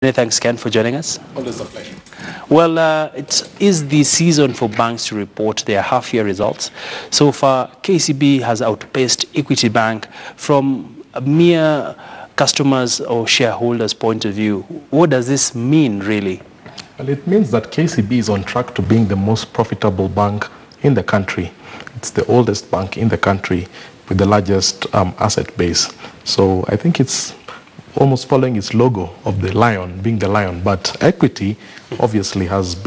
Many thanks, Ken, for joining us. Always a pleasure. Well, it is the season for banks to report their half-year results. So far, KCB has outpaced Equity Bank. From a mere customers or shareholders' point of view, what does this mean, really? Well, it means that KCB is on track to being the most profitable bank in the country. It's the oldest bank in the country with the largest asset base. So I think it's almost following its logo of the lion, being the lion. But Equity obviously has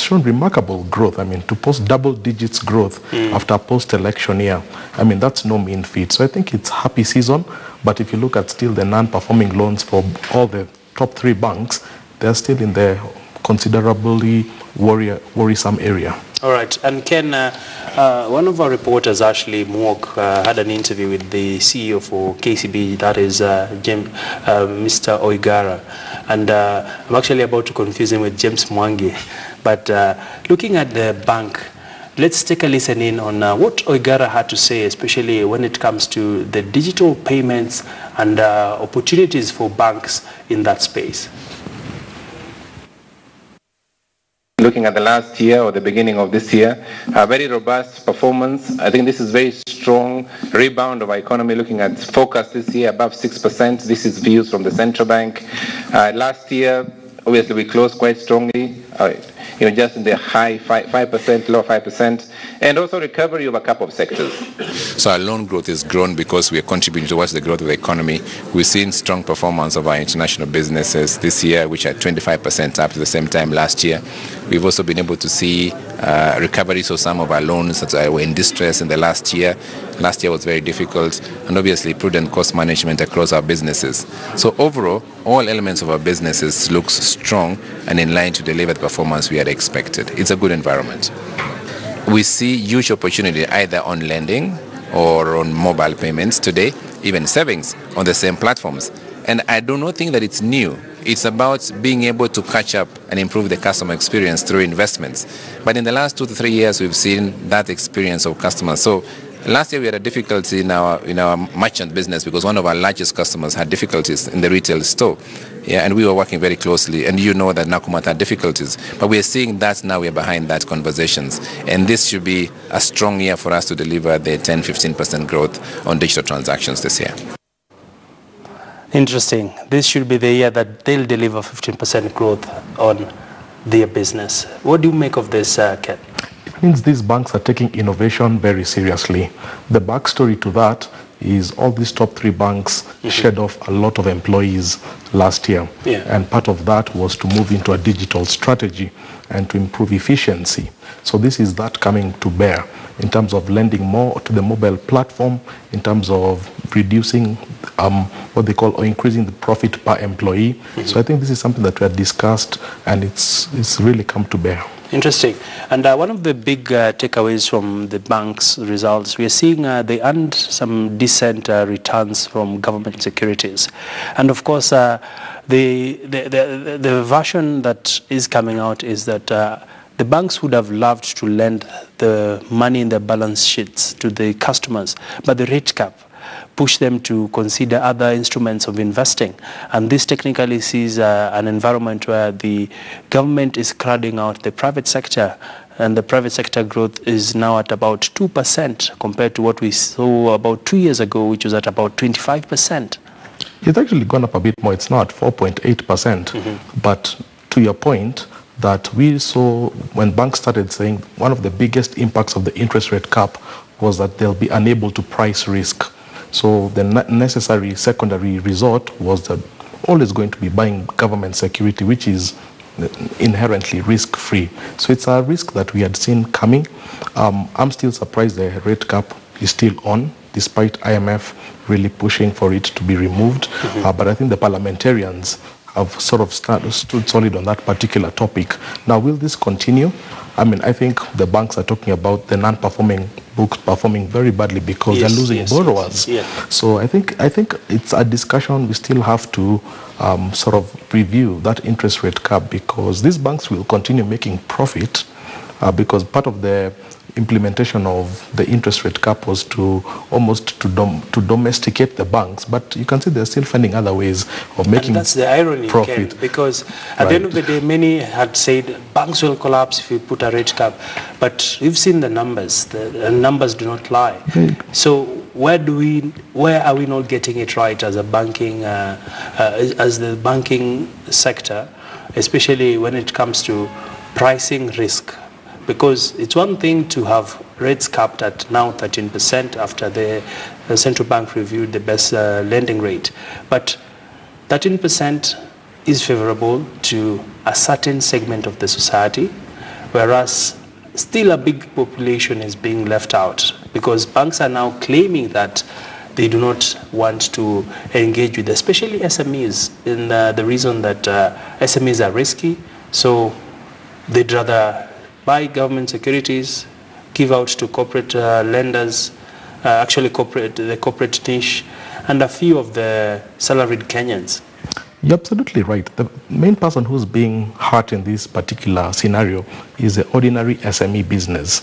shown remarkable growth. I mean, to post double digits growth after a post-election year, I mean, that's no mean feat. So I think it's happy season. But if you look at still the non-performing loans for all the top three banks, they're still in the considerably worrisome area. All right. And Ken, one of our reporters, Ashley Mwok, had an interview with the CEO for KCB, that is Mr. Oigara. And I'm actually about to confuse him with James Mwangi. But looking at the bank, let's take a listen in on what Oigara had to say, especially when it comes to the digital payments and opportunities for banks in that space. Looking at the last year or the beginning of this year, a very robust performance. I think this is very strong rebound of our economy. Looking at forecast this year above 6%. This is views from the central bank. Last year, obviously, we closed quite strongly. Just in the high 5%, low 5%, and also recovery of a couple of sectors. So our loan growth is grown because we are contributing towards the growth of the economy. We've seen strong performance of our international businesses this year, which are 25% up to the same time last year. We've also been able to see recoveries of some of our loans that were in distress in the last year. Last year was very difficult, and obviously prudent cost management across our businesses. So overall, all elements of our businesses looks strong and in line to deliver the performance we had expected. It's a good environment. We see huge opportunity either on lending or on mobile payments today, even savings on the same platforms. And I do not think that it's new. It's about being able to catch up and improve the customer experience through investments. But in the last 2 to 3 years, we've seen that experience of customers. So last year we had a difficulty in our merchant business because one of our largest customers had difficulties in the retail store. Yeah, and we were working very closely, and you know that Nakumatt had difficulties. But we are seeing that now we are behind that conversations. And this should be a strong year for us to deliver the 10-15% growth on digital transactions this year. Interesting. This should be the year that they'll deliver 15% growth on their business. What do you make of this, Ken? It means these banks are taking innovation very seriously. The backstory to that is all these top three banks shed off a lot of employees last year. Yeah. And part of that was to move into a digital strategy and to improve efficiency. So this is that coming to bear in terms of lending more to the mobile platform, in terms of reducing what they call or increasing the profit per employee. So I think this is something that we had discussed, and it's really come to bear. Interesting. And one of the big takeaways from the bank's results, we are seeing they earned some decent returns from government securities. And of course, the version that is coming out is that the banks would have loved to lend the money in their balance sheets to the customers, but the rate cap push them to consider other instruments of investing. And this technically sees an environment where the government is crowding out the private sector, and the private sector growth is now at about 2% compared to what we saw about 2 years ago, which was at about 25%. It's actually gone up a bit more. It's now at 4.8%. But to your point, that we saw when banks started saying one of the biggest impacts of the interest rate cap was that they'll be unable to price risk. So the necessary secondary resort was that always going to be buying government security, which is inherently risk-free. So it's a risk that we had seen coming. I'm still surprised the rate cap is still on, despite IMF really pushing for it to be removed. But I think the parliamentarians have sort of stood solid on that particular topic. Now, will this continue? I mean, I think the banks are talking about the non-performing books performing very badly because they're losing borrowers. So I think it's a discussion we still have to sort of review that interest rate cap, because these banks will continue making profit because part of the implementation of the interest rate cap was to almost to domesticate the banks, but you can see they're still finding other ways of making profit. And that's the irony, Ken, because at the end of the day, many had said banks will collapse if you put a rate cap, but we've seen the numbers. The numbers do not lie. So where are we not getting it right as a banking, as the banking sector, especially when it comes to pricing risk? Because it's one thing to have rates capped at now 13% after the central bank reviewed the best lending rate. But 13% is favorable to a certain segment of the society, whereas still a big population is being left out, because banks are now claiming that they do not want to engage with, especially SMEs, in the reason that SMEs are risky, so they'd rather buy government securities, give out to corporate lenders, actually the corporate niche, and a few of the salaried Kenyans. You're absolutely right. The main person who's being hurt in this particular scenario is the ordinary SME business.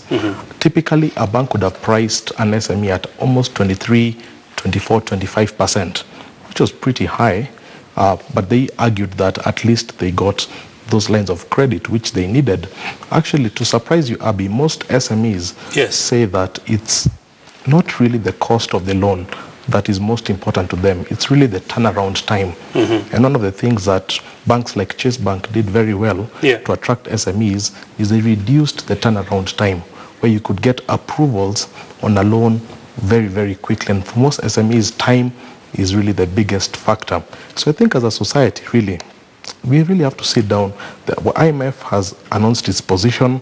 Typically, a bank would have priced an SME at almost 23, 24, 25%, which was pretty high, but they argued that at least they got those lines of credit which they needed. Actually, to surprise you, Abby, most SMEs say that it's not really the cost of the loan that is most important to them. It's really the turnaround time. And one of the things that banks like Chase Bank did very well to attract SMEs is they reduced the turnaround time, where you could get approvals on a loan very, very quickly. And for most SMEs, time is really the biggest factor. So I think as a society, really, we really have to sit down. The IMF has announced its position.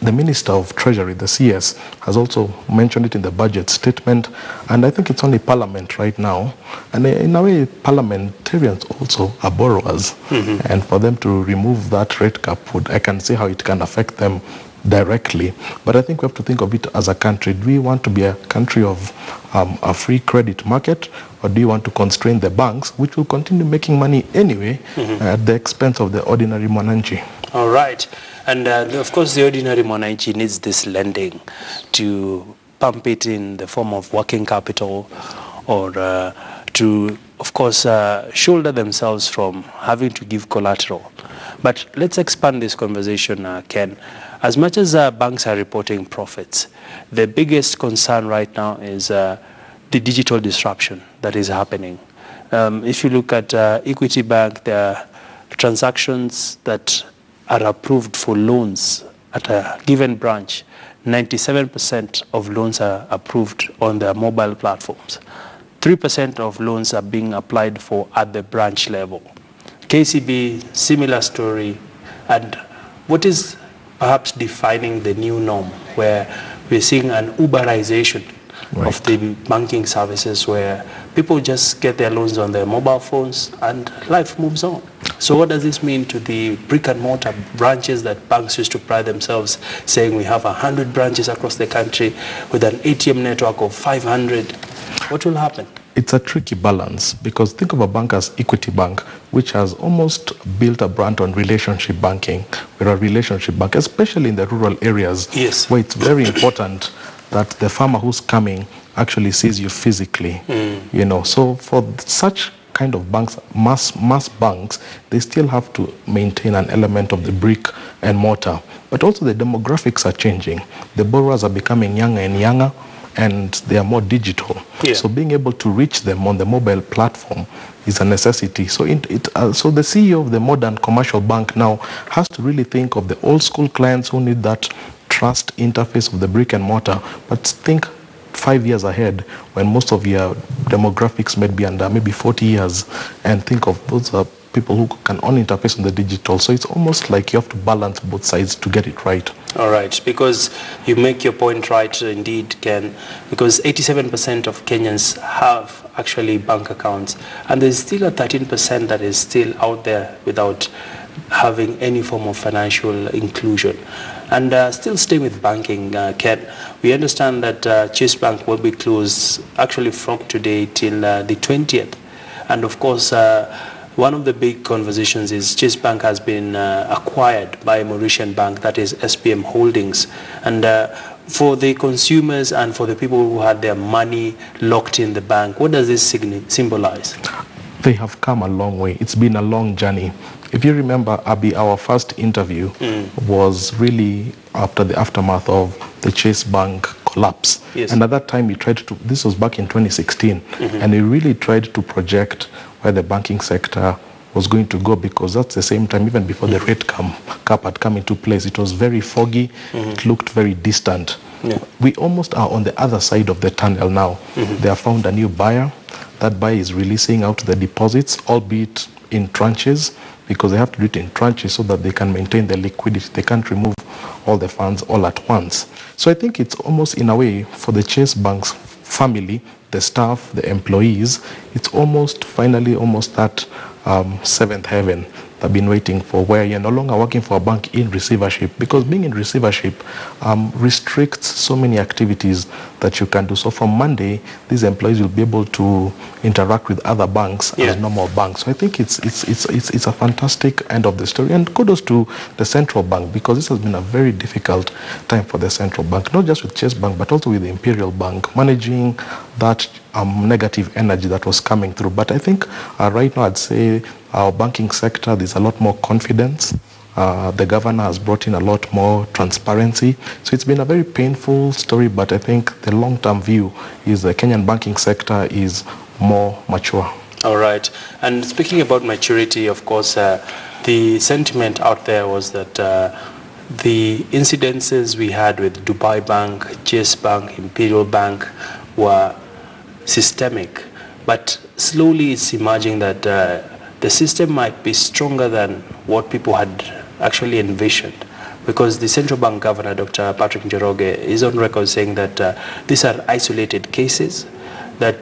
The Minister of Treasury, the CS, has also mentioned it in the budget statement. And I think it's only Parliament right now. And in a way, parliamentarians also are borrowers. And for them to remove that rate cap, I can see how it can affect them directly. But I think we have to think of it as a country. Do we want to be a country of a free credit market, or do you want to constrain the banks, which will continue making money anyway at the expense of the ordinary mwananchi? All right. And of course, the ordinary mwananchi needs this lending to pump it in the form of working capital, or to, of course, shoulder themselves from having to give collateral. But let's expand this conversation, Ken. As much as banks are reporting profits, the biggest concern right now is the digital disruption that is happening. If you look at Equity Bank, there are transactions that are approved for loans at a given branch. 97% of loans are approved on their mobile platforms. 3% of loans are being applied for at the branch level. KCB, similar story. And what is perhaps defining the new norm, where we're seeing an Uberization of the banking services, where people just get their loans on their mobile phones and life moves on. So what does this mean to the brick and mortar branches that banks used to pride themselves saying we have 100 branches across the country with an ATM network of 500? What will happen? It's a tricky balance, because think of a bank as Equity Bank, which has almost built a brand on relationship banking. We're a relationship bank, especially in the rural areas, where it's very important that the farmer who's coming actually sees you physically. You know, so for such kind of banks, mass banks, they still have to maintain an element of the brick and mortar. But also the demographics are changing. The borrowers are becoming younger and younger, and they are more digital. So being able to reach them on the mobile platform is a necessity. So so the CEO of the modern commercial bank now has to really think of the old school clients who need that trust interface of the brick and mortar, but think 5 years ahead, when most of your demographics may be under maybe 40 years, and think of those people who can only interface on the digital. So it's almost like you have to balance both sides to get it right. All right, because you make your point right indeed, Ken, because 87% of Kenyans have actually bank accounts, and there's still a 13% that is still out there without having any form of financial inclusion. And still staying with banking, Ken, we understand that Chase Bank will be closed actually from today till the 20th. And of course, one of the big conversations is Chase Bank has been acquired by a Mauritian bank, that is SPM Holdings. And for the consumers and for the people who had their money locked in the bank, what does this symbolize? They have come a long way. It's been a long journey. If you remember, Abi, our first interview was really after the aftermath of the Chase Bank collapse. Yes. And at that time, we tried to, this was back in 2016, and we really tried to project where the banking sector was going to go, because that's the same time, even before the rate cap had come into place, it was very foggy, it looked very distant. Yeah. We almost are on the other side of the tunnel now. They have found a new buyer. That buyer is releasing out the deposits, albeit in tranches, because they have to do it in tranches so that they can maintain the liquidity. They can't remove all the funds all at once. So I think it's almost, in a way, for the Chase Bank's family, the staff, the employees, it's almost finally almost that seventh heaven they've been waiting for, where you're no longer working for a bank in receivership, because being in receivership restricts so many activities that you can do. So from Monday, these employees will be able to interact with other banks as normal banks. So I think it's a fantastic end of the story, and kudos to the central bank, because this has been a very difficult time for the central bank, not just with Chase Bank but also with the Imperial Bank, managing that negative energy that was coming through. But I think right now I'd say our banking sector, there's a lot more confidence. The governor has brought in a lot more transparency. So it's been a very painful story, but I think the long-term view is the Kenyan banking sector is more mature. All right. And speaking about maturity, of course, the sentiment out there was that the incidences we had with Dubai Bank, Chase Bank, Imperial Bank were systemic. But slowly it's emerging that the system might be stronger than what people had actually envisioned, because the central bank governor, Dr. Patrick Njoroge, is on record saying that these are isolated cases that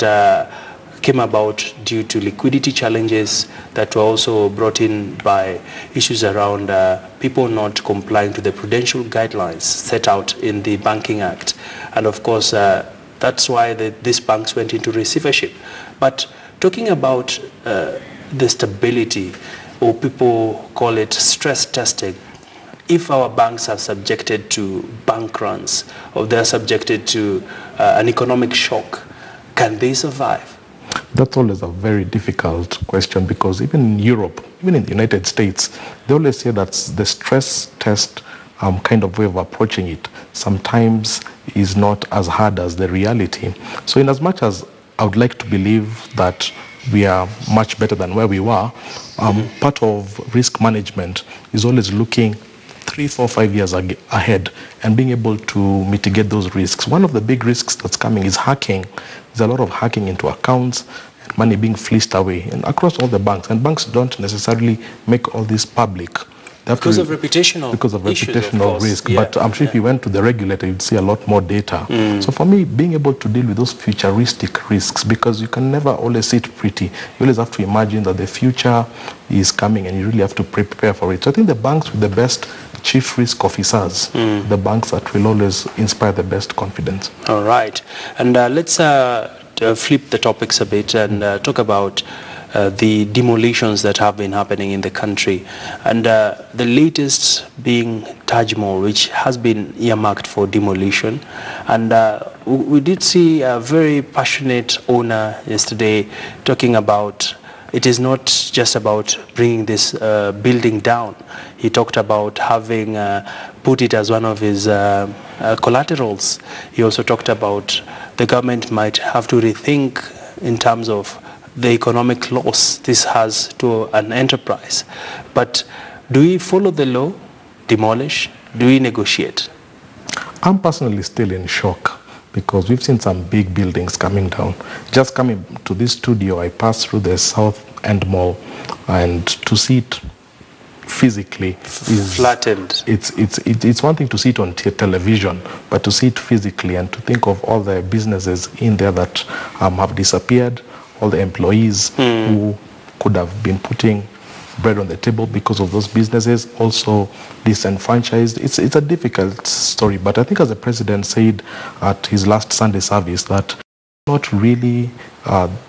came about due to liquidity challenges that were also brought in by issues around people not complying to the prudential guidelines set out in the Banking Act. And of course, that's why these banks went into receivership. But talking about the stability, or people call it stress testing, if our banks are subjected to bank runs, or they're subjected to an economic shock, can they survive? That's always a very difficult question, because even in Europe, even in the United States, they always say that the stress test kind of way of approaching it sometimes is not as hard as the reality. So in as much as I would like to believe that we are much better than where we were, part of risk management is always looking 3, 4, 5 years ahead and being able to mitigate those risks. One of the big risks that's coming is hacking. There's a lot of hacking into accounts and money being fleeced away, and across all the banks. And banks don't necessarily make all this public. Because of reputational risk. Yeah. But I'm sure if you went to the regulator, you'd see a lot more data. So for me, being able to deal with those futuristic risks, because you can never always sit pretty. You always have to imagine that the future is coming and you really have to prepare for it. So I think the banks with the best chief risk officers, the banks that will always inspire the best confidence. All right. And let's flip the topics a bit and talk about the demolitions that have been happening in the country, and the latest being Taj Mahal, which has been earmarked for demolition. And we did see a very passionate owner yesterday talking about it is not just about bringing this building down. He talked about having put it as one of his collaterals. He also talked about the government might have to rethink in terms of the economic loss this has to an enterprise. But do we follow the law, demolish? Do we negotiate? I'm personally still in shock, because we've seen some big buildings coming down. Just coming to this studio, I passed through the South End Mall, and to see it physically is flattened. It's one thing to see it on television, but to see it physically and to think of all the businesses in there that have disappeared, all the employees who could have been putting bread on the table because of those businesses, also disenfranchised. It's a difficult story, but I think, as the president said at his last Sunday service, that not really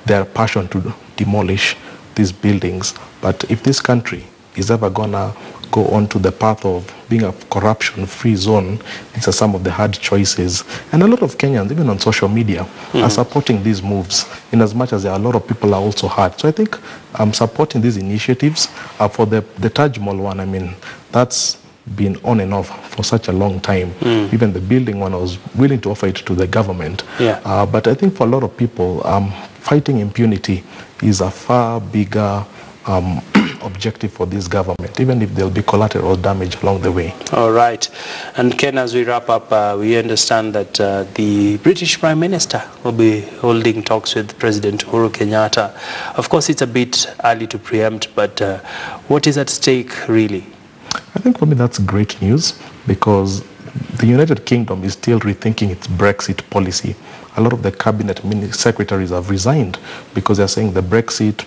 their passion to demolish, these buildings. But if this country is ever going to go on to the path of being a corruption-free zone, these are some of the hard choices. And a lot of Kenyans, even on social media, are supporting these moves, in as much as there are a lot of people are also hurt. So I think I'm supporting these initiatives. For the Taj Mahal one, I mean, that's been on and off for such a long time. Even the building one, I was willing to offer it to the government. But I think for a lot of people, fighting impunity is a far bigger objective for this government, even if there'll be collateral damage along the way. All right. And Ken, as we wrap up, we understand that the British Prime Minister will be holding talks with President Uhuru Kenyatta. Of course, it's a bit early to preempt, but what is at stake, really? I think for me that's great news, because the United Kingdom is still rethinking its Brexit policy. A lot of the cabinet secretaries have resigned because they're saying the Brexit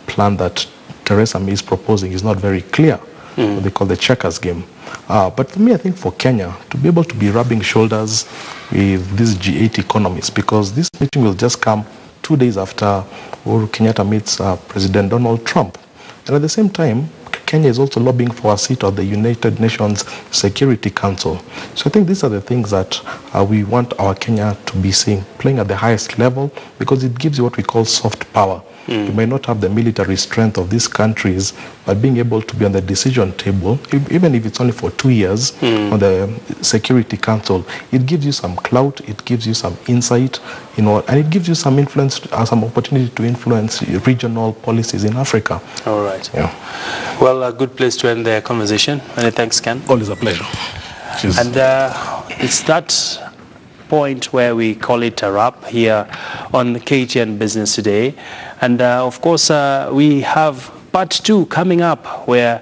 plan that Theresa May is proposing is not very clear, what they call the checkers game. But for me, I think for Kenya, to be able to be rubbing shoulders with these G8 economies, because this meeting will just come 2 days after Uhuru Kenyatta meets President Donald Trump. And at the same time, Kenya is also lobbying for a seat on the United Nations Security Council. So I think these are the things that we want our Kenya to be seeing, playing at the highest level, because it gives you what we call soft power. You may not have the military strength of these countries, but being able to be on the decision table, even if it's only for 2 years on the Security Council, it gives you some clout, it gives you some insight, and it gives you some influence, some opportunity to influence regional policies in Africa. All right. Yeah. Well, a good place to end the conversation. Many thanks, Ken. Always a pleasure. Cheers. And it's that point where we call it a wrap here on KTN Business Today. And of course, we have part 2 coming up, where